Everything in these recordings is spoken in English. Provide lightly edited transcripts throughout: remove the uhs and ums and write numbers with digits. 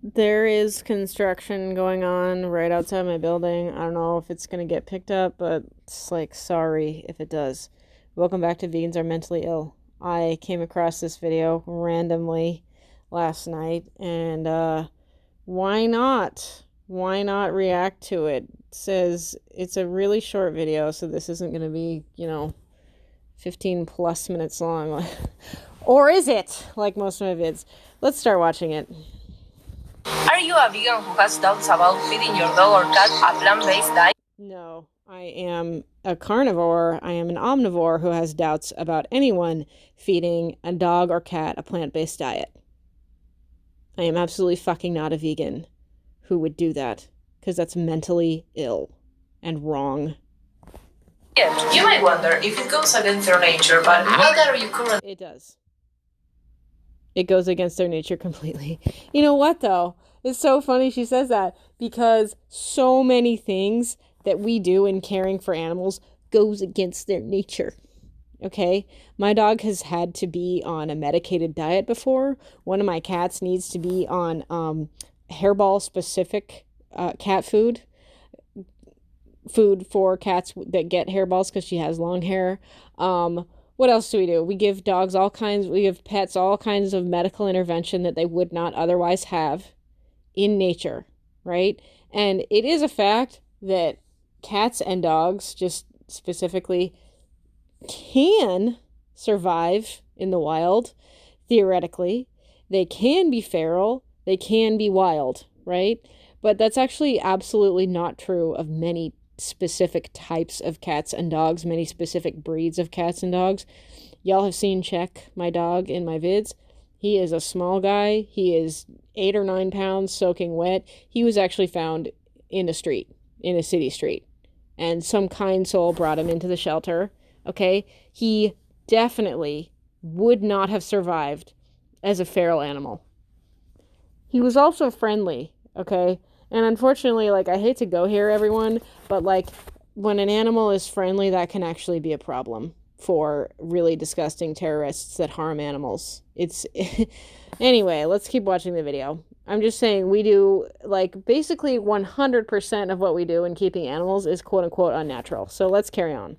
There is construction going on right outside my building. I don't know if it's going to get picked up, but it's like, sorry if it does. Welcome back to Vegans Are Mentally Ill. I came across this video randomly last night, and why not? Why not react to it? It says it's a really short video, so this isn't going to be, 15 plus minutes long. Or is it? Like most of my vids. Let's start watching it. Are you a vegan who has doubts about feeding your dog or cat a plant-based diet? No, I am a carnivore. I am an omnivore who has doubts about anyone feeding a dog or cat a plant-based diet. I am absolutely fucking not a vegan who would do that, because that's mentally ill and wrong. Yeah, you might wonder if it goes against your nature, but what are you currently? It does. It goes against their nature completely. You know what, though? It's so funny she says that, because so many things that we do in caring for animals goes against their nature. Okay? My dog has had to be on a medicated diet before. One of my cats needs to be on hairball-specific cat food for cats that get hairballs because she has long hair. What else do? We give we give pets all kinds of medical intervention that they would not otherwise have in nature, right? And it is a fact that cats and dogs, just specifically, can survive in the wild, theoretically. They can be feral, they can be wild, right? But that's actually absolutely not true of many specific types of cats and dogs, many specific breeds of cats and dogs. Y'all have seen Check, my dog, in my vids. He is a small guy. He is 8 or 9 pounds, soaking wet. He was actually found in a city street. And some kind soul brought him into the shelter. Okay? He definitely would not have survived as a feral animal. He was also friendly, okay? And unfortunately, I hate to go here, everyone, but, when an animal is friendly, that can actually be a problem for really disgusting terrorists that harm animals. It's... Anyway, let's keep watching the video. I'm just saying we do, basically 100% of what we do in keeping animals is quote-unquote unnatural. So let's carry on.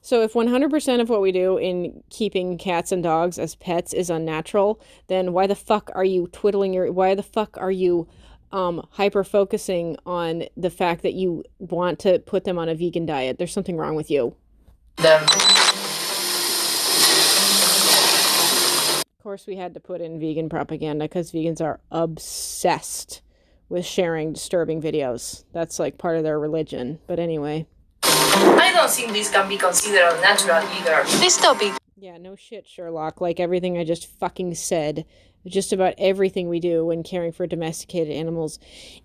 So if 100% of what we do in keeping cats and dogs as pets is unnatural, then why the fuck are you hyper-focusing on the fact that you want to put them on a vegan diet? There's something wrong with you. Of course, we had to put in vegan propaganda because vegans are obsessed with sharing disturbing videos. That's part of their religion. But anyway. I don't think this can be considered unnatural either. This topic. Yeah, no shit, Sherlock. Everything I just fucking said, just about everything we do when caring for domesticated animals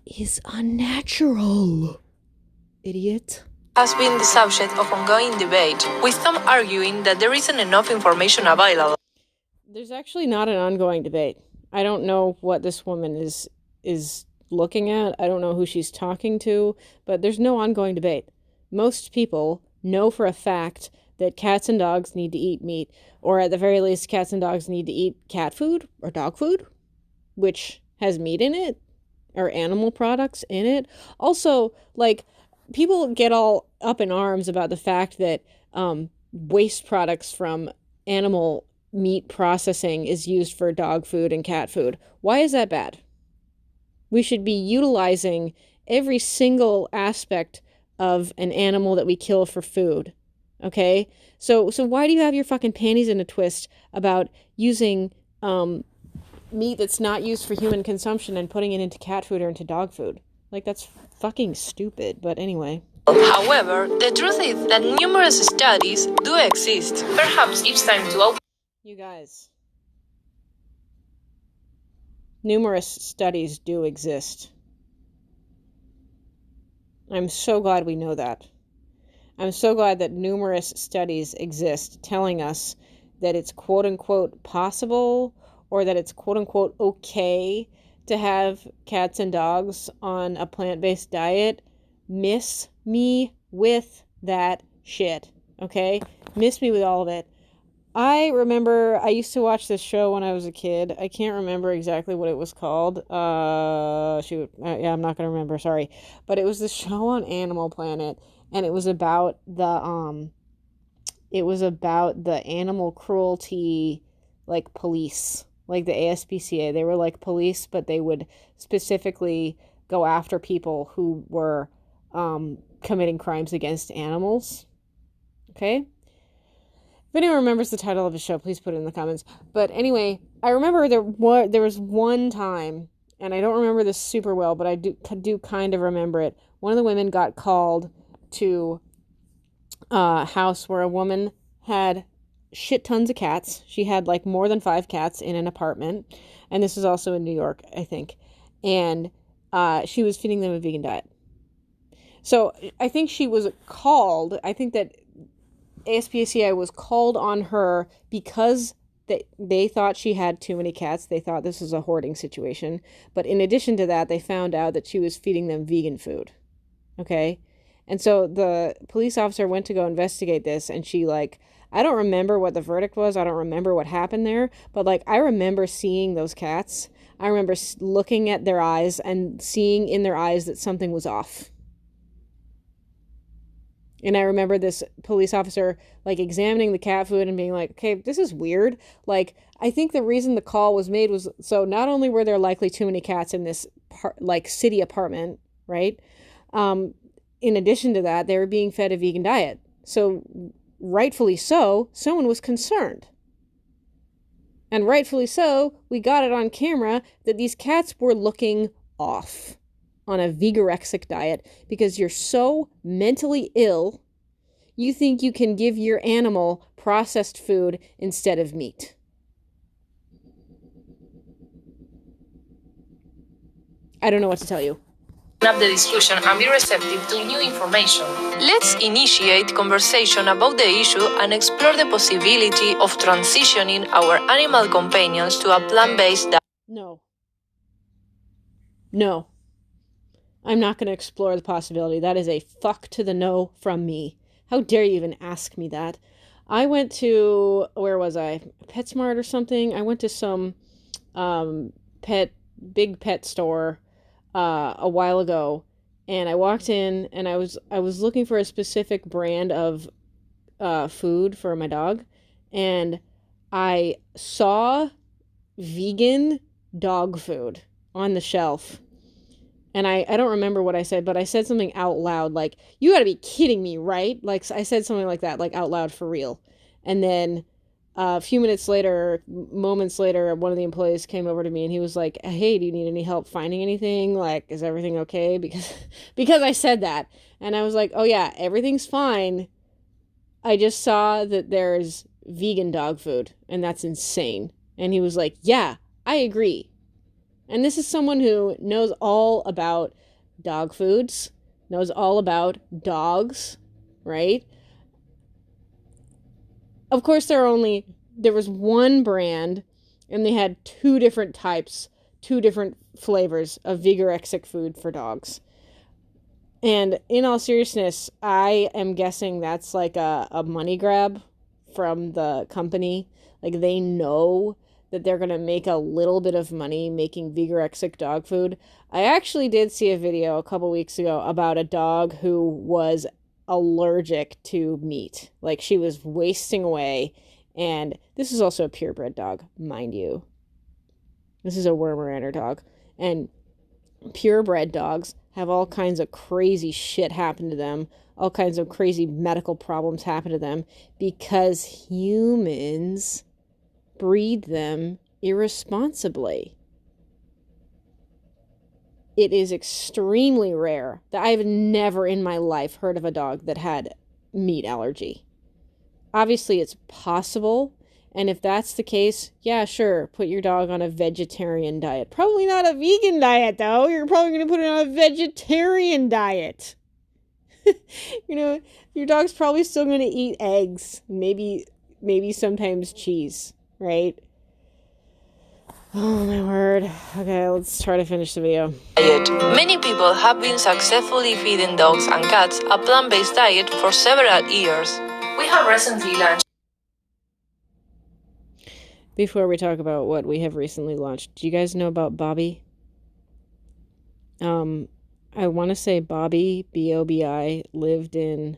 is unnatural. Idiot. Has been the subject of ongoing debate, with some arguing that there isn't enough information available. There's actually not an ongoing debate. I don't know what this woman is looking at. I don't know who she's talking to, but there's no ongoing debate. Most people know for a fact that cats and dogs need to eat meat, or at the very least, cats and dogs need to eat cat food or dog food, which has meat in it, or animal products in it. Also, people get all up in arms about the fact that waste products from animal meat processing is used for dog food and cat food. Why is that bad? We should be utilizing every single aspect of an animal that we kill for food. Okay? So why do you have your fucking panties in a twist about using meat that's not used for human consumption and putting it into cat food or into dog food? That's fucking stupid, but anyway. However, the truth is that numerous studies do exist. Perhaps it's time to open. You guys. Numerous studies do exist. I'm so glad we know that. I'm so glad that numerous studies exist telling us that it's quote-unquote possible, or that it's quote-unquote okay to have cats and dogs on a plant-based diet. Miss me with that shit, okay? Miss me with all of it. I remember I used to watch this show when I was a kid. I can't remember exactly what it was called. Shoot. Yeah, I'm not gonna remember, sorry. But it was the show on Animal Planet, and it was about the animal cruelty like police, like the ASPCA. They were like police, but they would specifically go after people who were committing crimes against animals. Okay? If anyone remembers the title of the show, please put it in the comments. But anyway, I remember there was one time, and I don't remember this super well, but I do kind of remember it. One of the women got called to a house where a woman had shit tons of cats. She had like more than 5 cats in an apartment, and this was also in New York, I think. And she was feeding them a vegan diet. So I think she was called. I think that ASPCA was called on her because they thought she had too many cats. They thought this was a hoarding situation. But in addition to that, they found out that she was feeding them vegan food. Okay? And so the police officer went to go investigate this, and she, like, I don't remember what the verdict was. I don't remember what happened there. But, like, I remember seeing those cats. I remember looking at their eyes and seeing in their eyes that something was off. And I remember this police officer, like, examining the cat food and being like, okay, this is weird. Like, I think the reason the call was made was so not only were there likely too many cats in this, city apartment, right? In addition to that, they were being fed a vegan diet. So, rightfully so, someone was concerned. And rightfully so, we got it on camera that these cats were looking off on a vegorexic diet because you're so mentally ill, you think you can give your animal processed food instead of meat. I don't know what to tell you. Up the discussion and be receptive to new information. Let's initiate conversation about the issue and explore the possibility of transitioning our animal companions to a plant-based diet. No. I'm not going to explore the possibility. That is a fuck to the no from me. How dare you even ask me that? I went to, where was I? PetSmart or something? I went to some big pet store a while ago, and I walked in and I was looking for a specific brand of food for my dog, and I saw vegan dog food on the shelf. And I don't remember what I said, but I said something out loud, like, you gotta be kidding me, right? Like, I said something like that, like, out loud for real. And then a few moments later, one of the employees came over to me and he was like, hey, do you need any help finding anything? Like, is everything okay? Because I said that. And I was like, oh yeah, everything's fine. I just saw that there's vegan dog food, and that's insane. And he was like, yeah, I agree. And this is someone who knows all about dog foods, knows all about dogs, right? Of course, there was one brand, and they had 2 different types, 2 different flavors of vegorexic food for dogs. And in all seriousness, I am guessing that's like a money grab from the company. Like, they know that they're going to make a little bit of money making vegorexic dog food. I actually did see a video a couple weeks ago about a dog who was allergic to meat. Like, she was wasting away. And this is also a purebred dog, mind you. This is a Weimaraner dog. And purebred dogs have all kinds of crazy shit happen to them. All kinds of crazy medical problems happen to them because humans breed them irresponsibly. It is extremely rare that I've never in my life heard of a dog that had meat allergy. Obviously, it's possible, and if that's the case, yeah, sure, put your dog on a vegetarian diet. Probably not a vegan diet, though. You're probably going to put it on a vegetarian diet. You know, your dog's probably still going to eat eggs, maybe sometimes cheese, right? Oh my word. Okay, let's try to finish the video. Many people have been successfully feeding dogs and cats a plant-based diet for several years. We have recently launched Before we talk about what we have recently launched, do you guys know about Bobby? I want to say Bobby, Bobi, lived in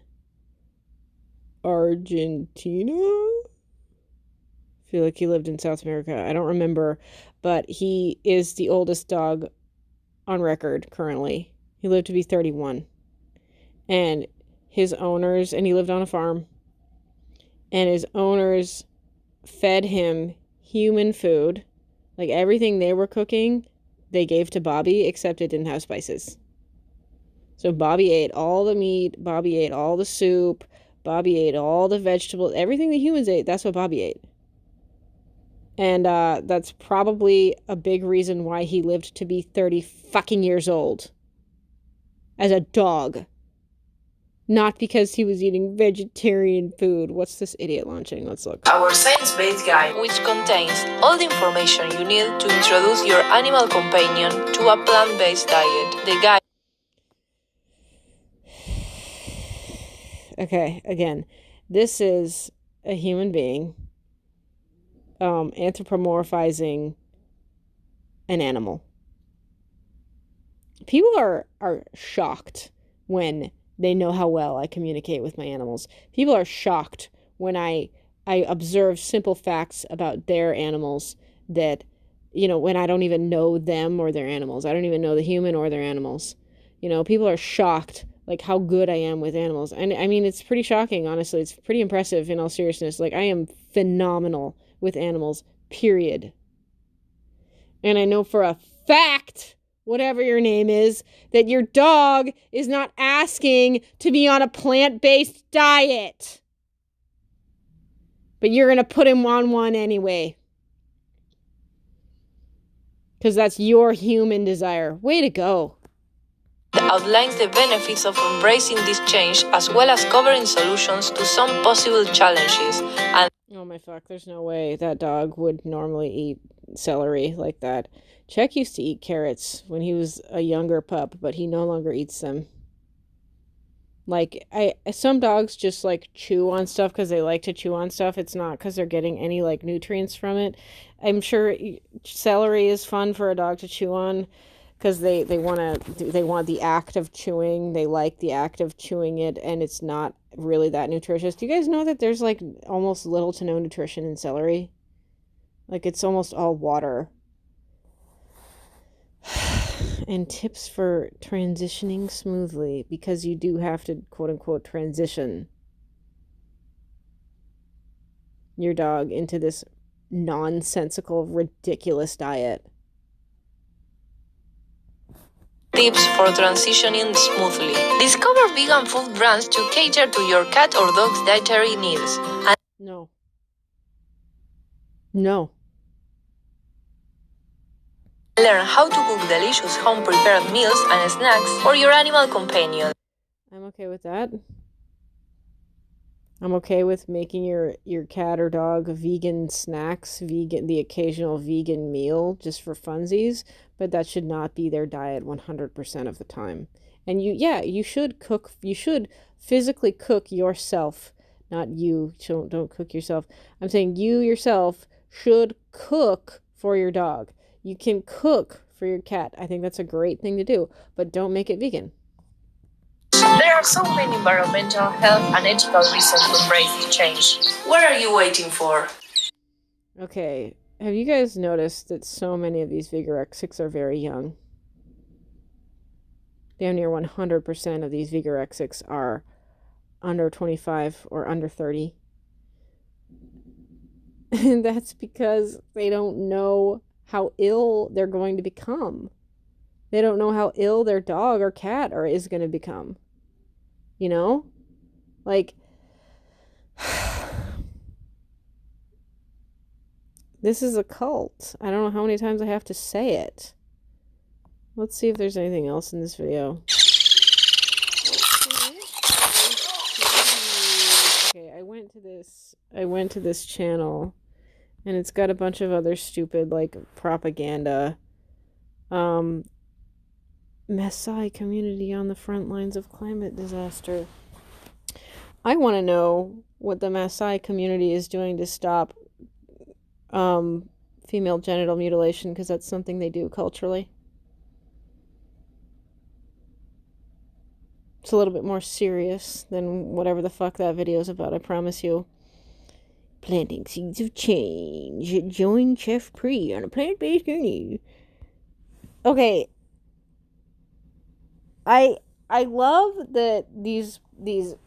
Argentina. I feel like he lived in South America. I don't remember, but he is the oldest dog on record currently. He lived to be 31. And his owners, and he lived on a farm, and his owners fed him human food. Like everything they were cooking, they gave to Bobby, except it didn't have spices. So Bobby ate all the meat, Bobby ate all the soup, Bobby ate all the vegetables, everything the humans ate, that's what Bobby ate. And that's probably a big reason why he lived to be 30 fucking years old. As a dog. Not because he was eating vegetarian food. What's this idiot launching? Let's look. Our science-based guide, which contains all the information you need to introduce your animal companion to a plant-based diet. The guide. Okay, again, this is a human being anthropomorphizing an animal. People are shocked when they know how well I communicate with my animals. People are shocked when I observe simple facts about their animals that, when I don't even know them or their animals. I don't even know the human or their animals. People are shocked, like, how good I am with animals. And, I mean, it's pretty shocking, honestly. It's pretty impressive in all seriousness. Like, I am phenomenal with animals, period. And I know for a fact, whatever your name is, that your dog is not asking to be on a plant-based diet. But you're going to put him on one anyway. Because that's your human desire. Way to go. Outlines the benefits of embracing this change as well as covering solutions to some possible challenges. And oh my fuck, there's no way that dog would normally eat celery like that. Czech used to eat carrots when he was a younger pup, but he no longer eats them. Like, some dogs just, like, chew on stuff because they like to chew on stuff. It's not because they're getting any, like, nutrients from it. I'm sure celery is fun for a dog to chew on because they want the act of chewing. They like the act of chewing it, and it's not really that nutritious. Do you guys know that there's, like, almost little to no nutrition in celery? Like, it's almost all water. And tips for transitioning smoothly, because you do have to, quote unquote, transition your dog into this nonsensical, ridiculous diet. Tips for transitioning smoothly. Discover vegan food brands to cater to your cat or dog's dietary needs. And No. learn how to cook delicious home-prepared meals and snacks for your animal companion. I'm okay with that. I'm okay with making your cat or dog vegan snacks, the occasional vegan meal just for funsies, but that should not be their diet 100% of the time. And you should cook, you should physically cook yourself, not you, don't cook yourself. I'm saying you yourself should cook for your dog. You can cook for your cat. I think that's a great thing to do, but don't make it vegan. There are so many environmental, health, and ethical reasons to embrace the change. What are you waiting for? Okay, have you guys noticed that so many of these Vigorexics are very young? Damn near 100% of these Vigorexics are under 25 or under 30. And that's because they don't know how ill they're going to become. They don't know how ill their dog or cat is going to become. Like, this is a cult. I don't know how many times I have to say it. Let's see if there's anything else in this video. Okay, I went to this channel, and it's got a bunch of other stupid, like, propaganda. Maasai community on the front lines of climate disaster. I want to know what the Maasai community is doing to stop female genital mutilation because that's something they do culturally. It's a little bit more serious than whatever the fuck that video is about, I promise you. Planting seeds of change. Join Chef Pre on a plant-based journey. Okay. I love that these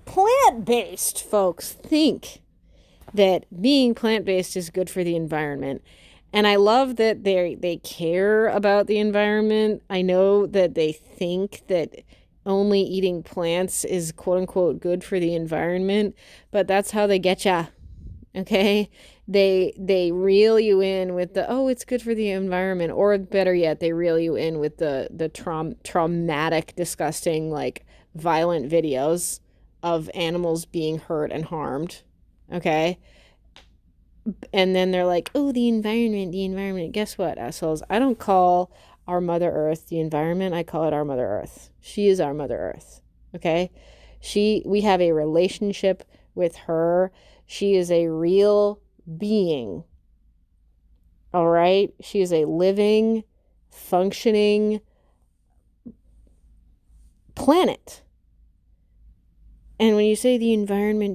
plant-based folks think that being plant-based is good for the environment. And I love that they care about the environment. I know that they think that only eating plants is quote unquote good for the environment, but that's how they get ya. Okay? They reel you in with the, oh, it's good for the environment, or better yet, they reel you in with the traumatic, disgusting, like violent videos of animals being hurt and harmed. Okay? And then they're like, oh, the environment. Guess what, assholes? I don't call our Mother Earth the environment. I call it our Mother Earth. She is our Mother Earth. Okay? We have a relationship with her. She is a real being. All right? She is a living, functioning planet. And when you say the environment,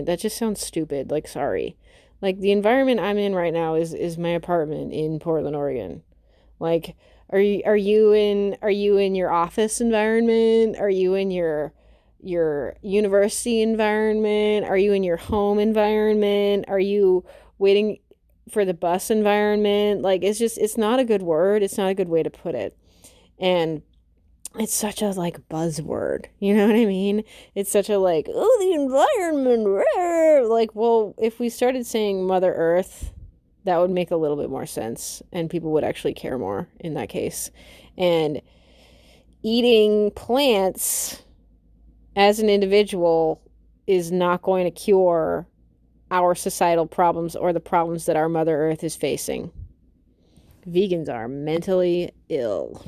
that just sounds stupid. Like, sorry. Like, the environment I'm in right now is my apartment in Portland, Oregon. Like, are you in your office environment? Are you in your university environment? Are you in your home environment? Are you waiting for the bus environment? Like, it's not a good word. It's not a good way to put it. And it's such a like buzzword, you know what I mean? It's such a like, oh, the environment, rah. Like, well, if we started saying Mother Earth, that would make a little bit more sense, and people would actually care more in that case. And eating plants as an individual is not going to cure our societal problems or the problems that our Mother Earth is facing. Vegans are mentally ill.